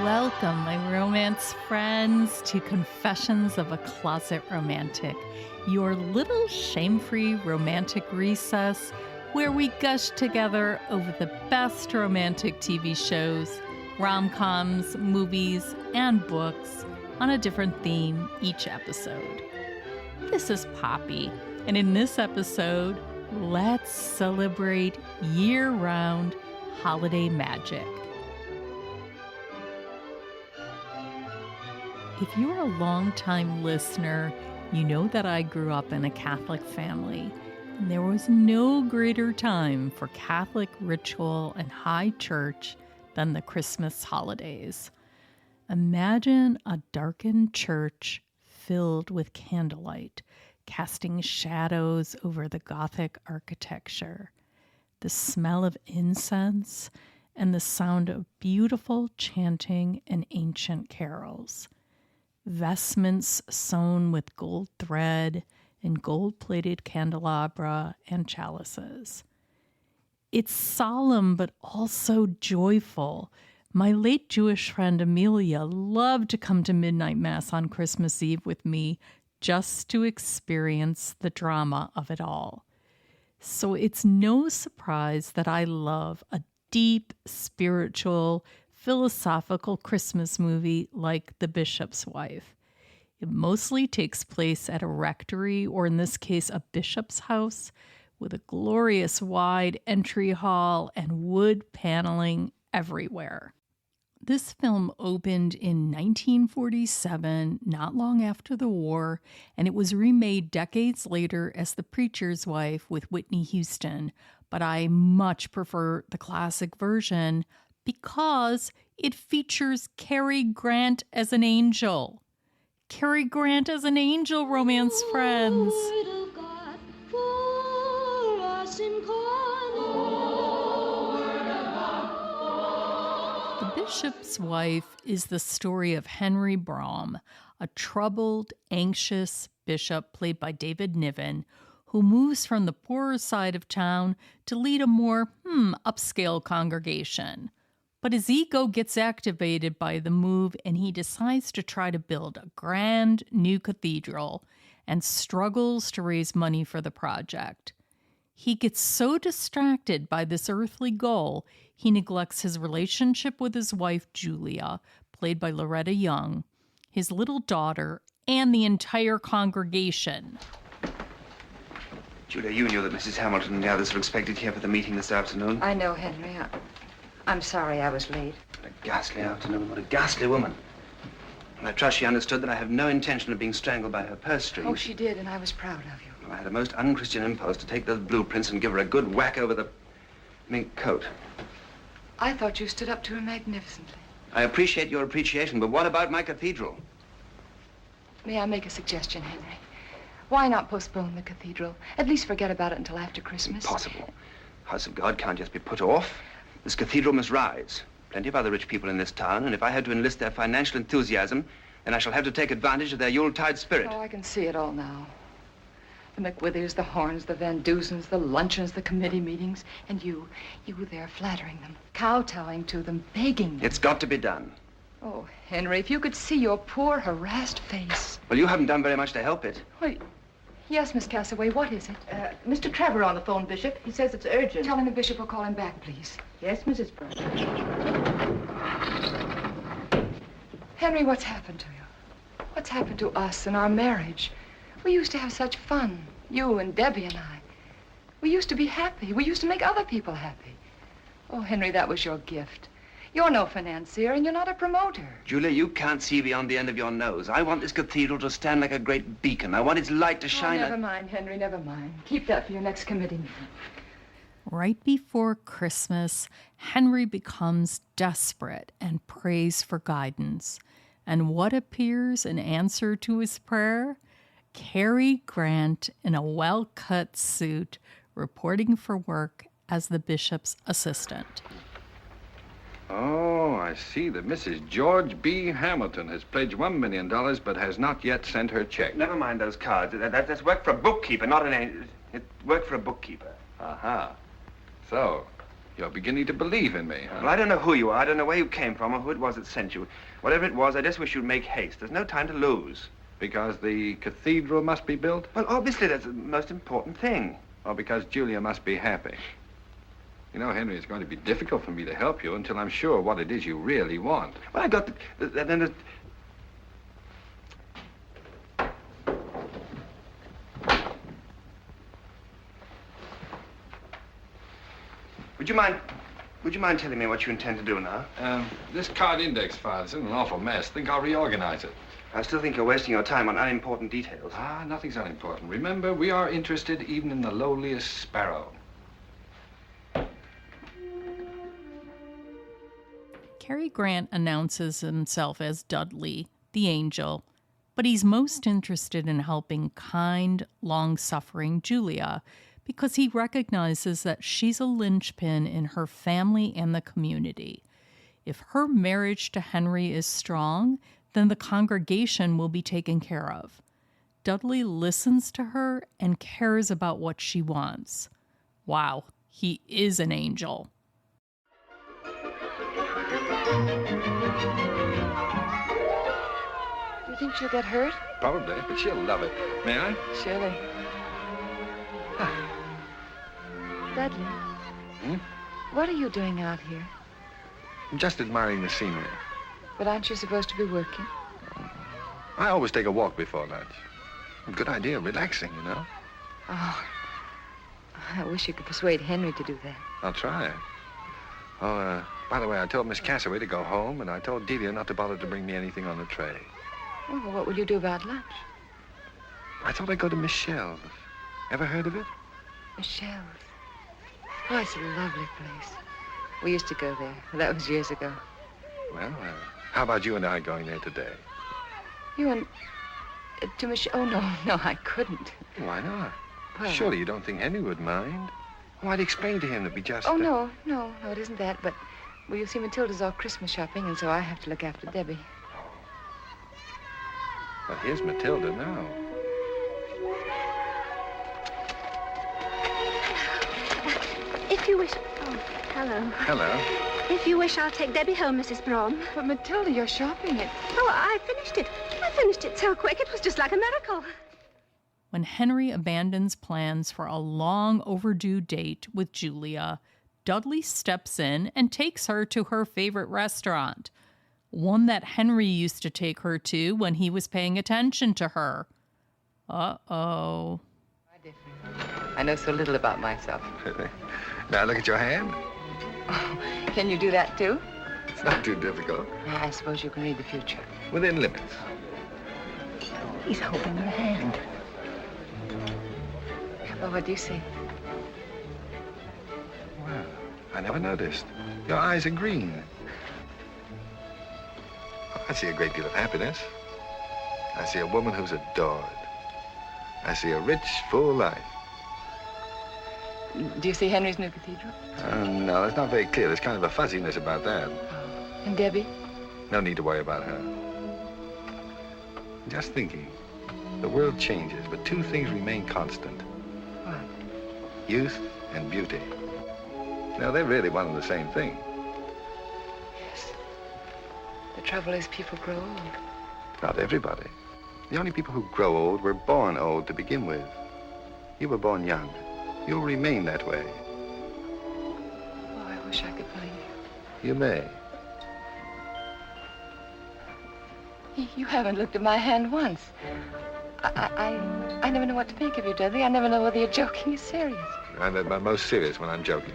Welcome, my romance friends, to Confessions of a Closet Romantic, your little shame-free romantic recess where we gush together over the best romantic TV shows, rom-coms, movies, and books on a different theme each episode. This is Poppy, and in this episode, let's celebrate year-round holiday magic. If you're a long-time listener, you know that I grew up in a Catholic family, and there was no greater time for Catholic ritual and high church than the Christmas holidays. Imagine a darkened church filled with candlelight, casting shadows over the Gothic architecture, the smell of incense, and the sound of beautiful chanting and ancient carols. Vestments sewn with gold thread and gold-plated candelabra and chalices. It's solemn but also joyful. My late Jewish friend Amelia loved to come to midnight mass on Christmas Eve with me just to experience the drama of it all. So it's no surprise that I love a deep, spiritual, philosophical Christmas movie like The Bishop's Wife. It mostly takes place at a rectory, or in this case, a bishop's house, with a glorious wide entry hall and wood paneling everywhere. This film opened in 1947, not long after the war, and it was remade decades later as The Preacher's Wife with Whitney Houston, but I much prefer the classic version because it features Cary Grant as an angel. Cary Grant as an angel, romance friends. The Bishop's Wife is the story of Henry Brougham, a troubled, anxious bishop played by David Niven, who moves from the poorer side of town to lead a more, upscale congregation. But his ego gets activated by the move, and he decides to try to build a grand new cathedral and struggles to raise money for the project. He gets so distracted by this earthly goal, he neglects his relationship with his wife, Julia, played by Loretta Young, his little daughter, and the entire congregation. Julia, you knew that Mrs. Hamilton and the others were expected here for the meeting this afternoon. I know, Henry. I'm sorry I was late. What a ghastly afternoon. What a ghastly woman. And I trust she understood that I have no intention of being strangled by her purse strings. Oh, she did, and I was proud of you. I had a most unchristian impulse to take those blueprints and give her a good whack over the mink coat. I thought you stood up to her magnificently. I appreciate your appreciation, but what about my cathedral? May I make a suggestion, Henry? Why not postpone the cathedral? At least forget about it until after Christmas. Impossible. House of God can't just be put off. This cathedral must rise. Plenty of other rich people in this town, and if I had to enlist their financial enthusiasm, then I shall have to take advantage of their Yuletide spirit. Oh, I can see it all now. The McWithers, the Horns, the Van Duzens, the luncheons, the committee meetings, and you there flattering them, kowtowing to them, begging them. It's got to be done. Oh, Henry, if you could see your poor, harassed face. Well, you haven't done very much to help it. Wait. Yes, Miss Castaway, what is it? Mr. Trevor on the phone, Bishop. He says it's urgent. Tell him the bishop will call him back, please. Yes, Mrs. Brown. Henry, what's happened to you? What's happened to us and our marriage? We used to have such fun, you and Debbie and I. We used to be happy. We used to make other people happy. Oh, Henry, that was your gift. You're no financier, and you're not a promoter. Julia, you can't see beyond the end of your nose. I want this cathedral to stand like a great beacon. I want its light to shine. Never mind, Henry, never mind. Keep that for your next committee meeting. Right before Christmas, Henry becomes desperate and prays for guidance. And what appears in answer to his prayer? Cary Grant in a well-cut suit, reporting for work as the bishop's assistant. Oh, I see that Mrs. George B. Hamilton has pledged $1 million but has not yet sent her check. Never mind those cards. That's work for a bookkeeper, not an angel. It's work for a bookkeeper. Aha. So, You're beginning to believe in me, huh? Well, I don't know who you are. I don't know where you came from or who it was that sent you. Whatever it was, I just wish you'd make haste. There's no time to lose. Because the cathedral must be built? Well, obviously, that's the most important thing. Or because Julia must be happy? You know, Henry, it's going to be difficult for me to help you until I'm sure what it is you really want. Well, I got then Would you mind telling me what you intend to do now? This card index file is in an awful mess. Think I'll reorganize it. I still think you're wasting your time on unimportant details. Ah, nothing's unimportant. Remember, we are interested even in the lowliest sparrow. Cary Grant announces himself as Dudley, the angel, but he's most interested in helping kind, long-suffering Julia because he recognizes that she's a linchpin in her family and the community. If her marriage to Henry is strong, then the congregation will be taken care of. Dudley listens to her and cares about what she wants. Wow, he is an angel. Do you think she'll get hurt? Probably, but she'll love it. May I? Surely. Dudley. What are you doing out here? I'm just admiring the scenery. But aren't you supposed to be working? I always take a walk before lunch. A good idea, relaxing, you know. Oh, I wish you could persuade Henry to do that. I'll try it. Oh, by the way, I told Miss Cassaway to go home, and I told Delia not to bother to bring me anything on the tray. Oh, well, what will you do about lunch? I thought I'd go to Michelle's. Ever heard of it? Michelle's. Oh, it's a lovely place. We used to go there. That was years ago. Well, how about you and I going there today? You and... to Michelle? Oh, no, I couldn't. Why not? Well, Surely you don't think Henry would mind? Oh, I'd explain to him that we just... Oh, no, it isn't that, but... Well, you see, Matilda's off Christmas shopping, and so I have to look after Debbie. But here's Matilda now. If you wish... Oh, hello. Hello. If you wish, I'll take Debbie home, Mrs. Braun. But, Matilda, you're shopping it. Oh, I finished it. I finished it so quick, it was just like a miracle. When Henry abandons plans for a long overdue date with Julia, Dudley steps in and takes her to her favorite restaurant, one that Henry used to take her to when he was paying attention to her. Uh-oh. I know so little about myself. Now look at your hand. Oh, can you do that, too? It's not too difficult. I suppose you can read the future. Within limits. He's holding your hand. Well, what do you see? Well, I never noticed. Your eyes are green. Oh, I see a great deal of happiness. I see a woman who's adored. I see a rich, full life. Do you see Henry's new cathedral? No, that's not very clear. There's kind of a fuzziness about that. Oh. And Debbie? No need to worry about her. Just thinking. The world changes, but two things remain constant. What? Youth and beauty. Now, they're really one and the same thing. Yes. The trouble is people grow old. Not everybody. The only people who grow old were born old to begin with. You were born young. You'll remain that way. Oh, I wish I could believe you. You may. You haven't looked at my hand once. I never know what to think of you, Dudley. I never know whether you're joking or serious. I'm at my most serious when I'm joking.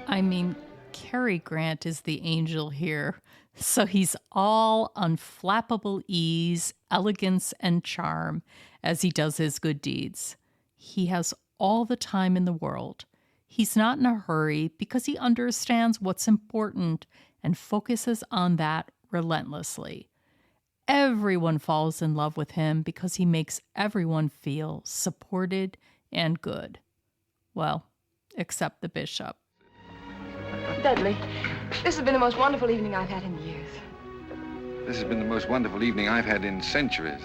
I mean, Cary Grant is the angel here, so he's all unflappable ease, elegance, and charm as he does his good deeds. He has all the time in the world. He's not in a hurry because he understands what's important and focuses on that relentlessly. Everyone falls in love with him because he makes everyone feel supported and good. Well, except the bishop. Dudley, this has been the most wonderful evening I've had in years. This has been the most wonderful evening I've had in centuries.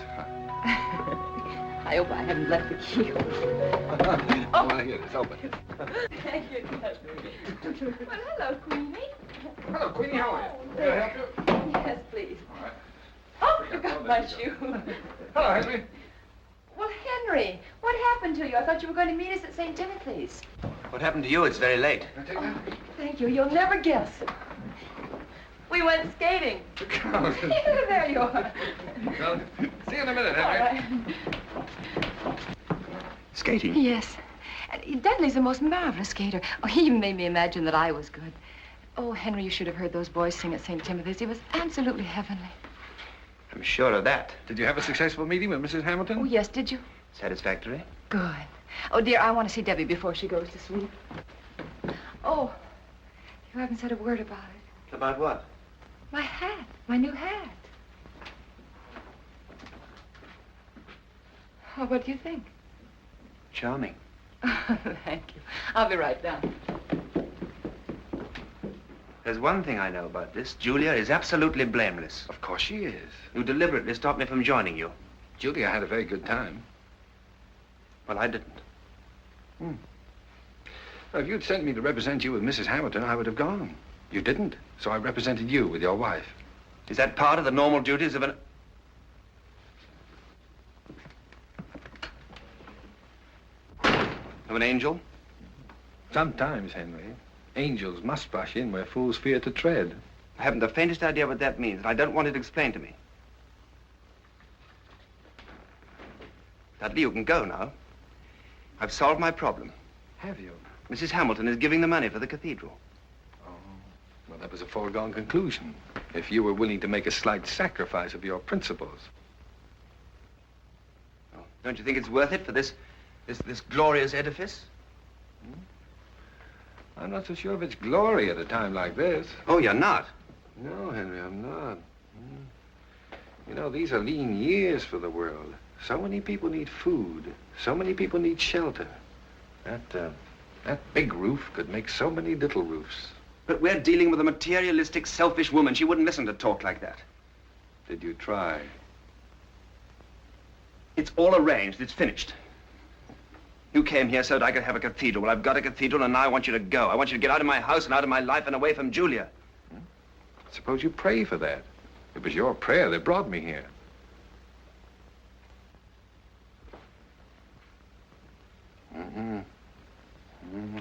I hope I haven't left the key. Oh, here it is. Open. Thank you, Well, hello, Queenie. Hello, Queenie. How are you? Can I help you? Yes, please. All right. Oh, you got my shoe. Hello, Henry. Well, Henry, what happened to you? I thought you were going to meet us at St. Timothy's. What happened to you? It's very late. Can I take that? Thank you. You'll never guess. We went skating. Come. There you are. Well, see you in a minute, All Henry. right. Skating? Yes. And Dudley's the most marvelous skater. Oh, he even made me imagine that I was good. Oh, Henry, you should have heard those boys sing at St. Timothy's. It was absolutely heavenly. I'm sure of that. Did you have a successful meeting with Mrs. Hamilton? Oh, yes, did you? Satisfactory? Good. Oh, dear, I want to see Debbie before she goes to sleep. Oh, you haven't said a word about it. About what? My hat. My new hat. Oh, what do you think? Charming. Thank you. I'll be right down. There's one thing I know about this. Julia is absolutely blameless. Of course she is. You deliberately stopped me from joining you. Julia had a very good time. Well, I didn't. Well, if you'd sent me to represent you with Mrs. Hamilton, I would have gone. You didn't, so I represented you with your wife. Is that part of the normal duties of an... of an angel? Sometimes, Henry, angels must rush in where fools fear to tread. I haven't the faintest idea what that means, and I don't want it explained to me. Dudley, you can go now. I've solved my problem. Have you? Mrs. Hamilton is giving the money for the cathedral. Oh, well, that was a foregone conclusion. If you were willing to make a slight sacrifice of your principles. Oh, don't you think it's worth it for this glorious edifice? I'm not so sure of its glory at a time like this. Oh, you're not? No, Henry, I'm not. You know, these are lean years for the world. So many people need food. So many people need shelter. That big roof could make so many little roofs. But we're dealing with a materialistic, selfish woman. She wouldn't listen to talk like that. Did you try? It's all arranged. It's finished. You came here so that I could have a cathedral. Well, I've got a cathedral, and now I want you to go. I want you to get out of my house and out of my life and away from Julia. Suppose you pray for that. It was your prayer that brought me here.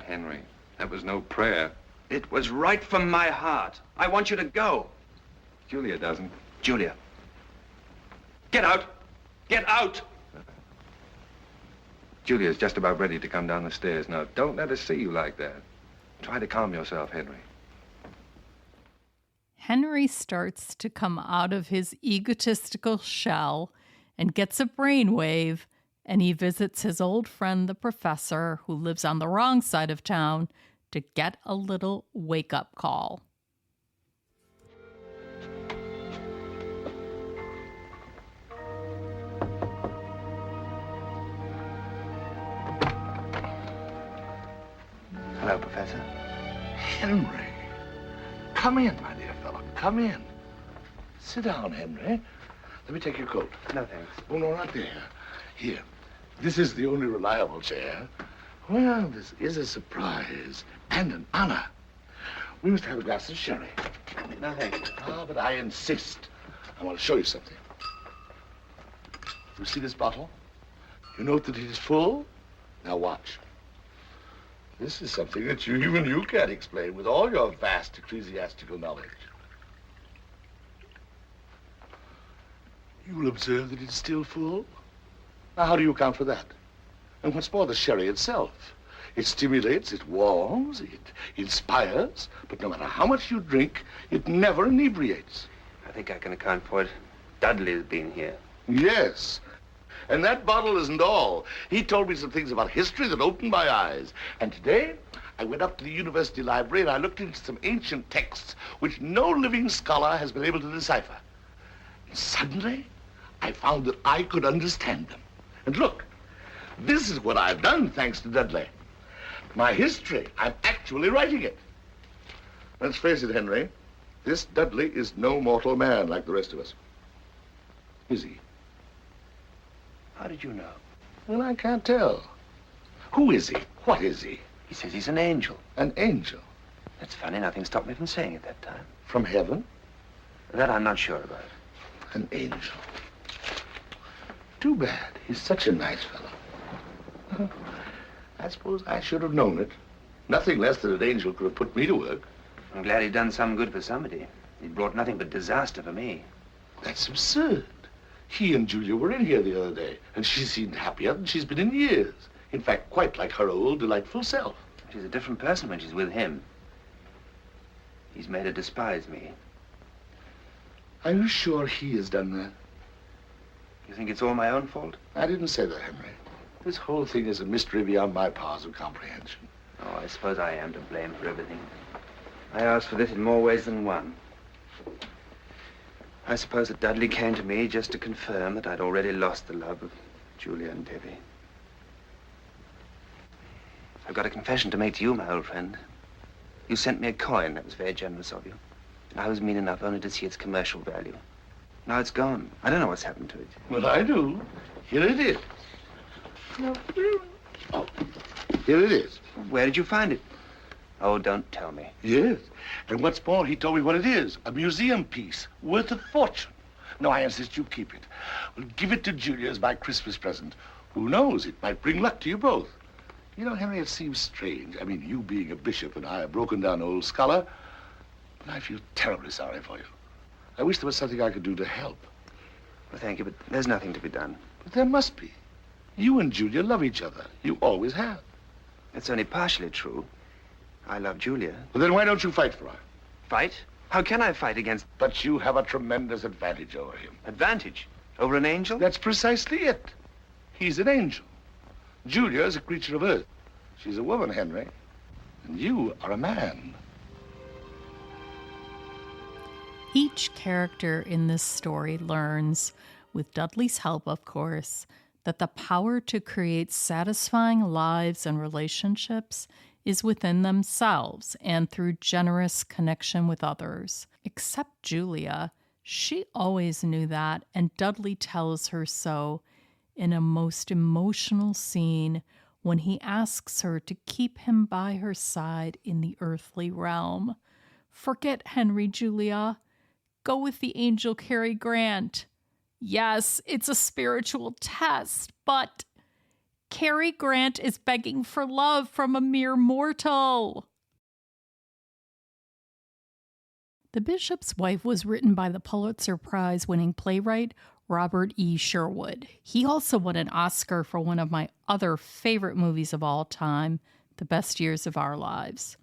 Henry, that was no prayer. It was right from my heart. I want you to go. Julia doesn't. Julia. Get out. Get out. Julia's just about ready to come down the stairs. Now, don't let her see you like that. Try to calm yourself, Henry. Henry starts to come out of his egotistical shell and gets a brainwave, and he visits his old friend, the professor, who lives on the wrong side of town, to get a little wake-up call. Hello, Professor. Henry. Come in, my dear fellow. Come in. Sit down, Henry. Let me take your coat. No, thanks. Oh, no, not there. Here. This is the only reliable chair. Well, this is a surprise and an honor. We must have a glass of sherry. No, thanks. Ah, but I insist. I want to show you something. You see this bottle? You note that it is full? Now watch. This is something that even you can't explain with all your vast ecclesiastical knowledge. You will observe that it's still full. Now, how do you account for that? And what's more, the sherry itself. It stimulates, it warms, it inspires, but no matter how much you drink, it never inebriates. I think I can account for it. Dudley's been here. Yes. And that bottle isn't all. He told me some things about history that opened my eyes. And today, I went up to the university library and I looked into some ancient texts which no living scholar has been able to decipher. And suddenly, I found that I could understand them. And look, this is what I've done thanks to Dudley. My history, I'm actually writing it. Let's face it, Henry, this Dudley is no mortal man like the rest of us. Is he? How did you know? Well, I can't tell. Who is he? What is he? He says he's an angel. An angel? That's funny. Nothing stopped me from saying it that time. From heaven? That I'm not sure about. An angel. Too bad. He's such a nice fellow. I suppose I should have known it. Nothing less than an angel could have put me to work. I'm glad he'd done some good for somebody. He brought nothing but disaster for me. That's absurd. He and Julia were in here the other day, and she seemed happier than she's been in years. In fact, quite like her old, delightful self. She's a different person when she's with him. He's made her despise me. Are you sure he has done that? You think it's all my own fault? I didn't say that, Henry. This whole thing is a mystery beyond my powers of comprehension. Oh, I suppose I am to blame for everything. I asked for this in more ways than one. I suppose that Dudley came to me just to confirm that I'd already lost the love of Julia and Debbie. I've got a confession to make to you, my old friend. You sent me a coin. That was very generous of you. I was mean enough only to see its commercial value. Now it's gone. I don't know what's happened to it. Well, I do. Here it is. Oh, here it is. Where did you find it? Oh, don't tell me. Yes. And what's more, he told me what it is. A museum piece worth a fortune. No, I insist you keep it. Well, give it to Julia as my Christmas present. Who knows? It might bring luck to you both. You know, Henry, it seems strange. I mean, you being a bishop and I a broken-down old scholar. But I feel terribly sorry for you. I wish there was something I could do to help. Well, thank you, but there's nothing to be done. But there must be. You and Julia love each other. You always have. That's only partially true. I love Julia. Well, then why don't you fight for her? Fight? How can I fight against... But you have a tremendous advantage over him. Advantage? Over an angel? That's precisely it. He's an angel. Julia is a creature of earth. She's a woman, Henry. And you are a man. Each character in this story learns, with Dudley's help, of course, that the power to create satisfying lives and relationships is within themselves and through generous connection with others. Except Julia, she always knew that, and Dudley tells her so in a most emotional scene when he asks her to keep him by her side in the earthly realm. Forget Henry, Julia. Go with the angel Cary Grant. Yes, it's a spiritual test, but Cary Grant is begging for love from a mere mortal. The Bishop's Wife was written by the Pulitzer Prize-winning playwright Robert E. Sherwood. He also won an Oscar for one of my other favorite movies of all time, The Best Years of Our Lives.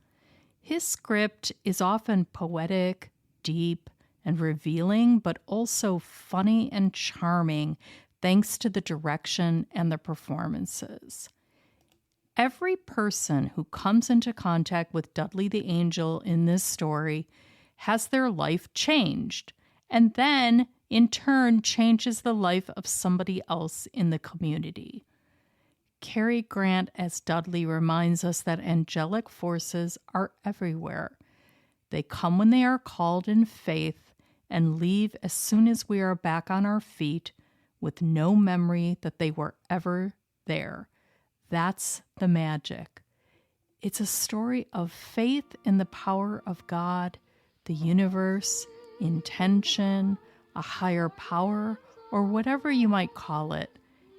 His script is often poetic, deep, and revealing, but also funny and charming, thanks to the direction and the performances. Every person who comes into contact with Dudley the Angel in this story has their life changed, and then, in turn, changes the life of somebody else in the community. Cary Grant as Dudley reminds us that angelic forces are everywhere. They come when they are called in faith and leave as soon as we are back on our feet with no memory that they were ever there. That's the magic. It's a story of faith in the power of God, the universe, intention, a higher power, or whatever you might call it,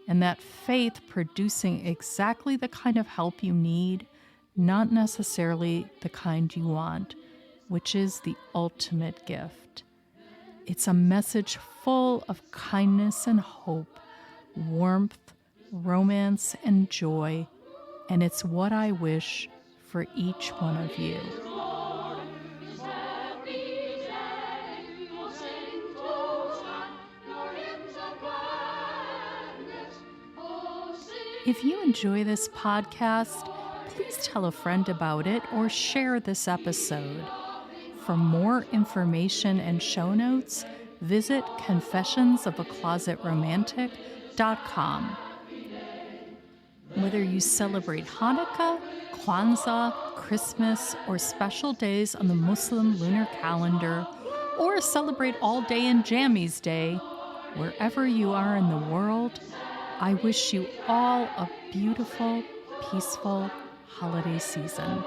and that faith producing exactly the kind of help you need, not necessarily the kind you want, which is the ultimate gift. It's a message full of kindness and hope, warmth, romance, and joy, and it's what I wish for each one of you. If you enjoy this podcast, please tell a friend about it or share this episode. For more information and show notes, visit confessionsofaclosetromantic.com. Whether you celebrate Hanukkah, Kwanzaa, Christmas, or special days on the Muslim lunar calendar, or celebrate All Day in Jammies Day, wherever you are in the world, I wish you all a beautiful, peaceful holiday season.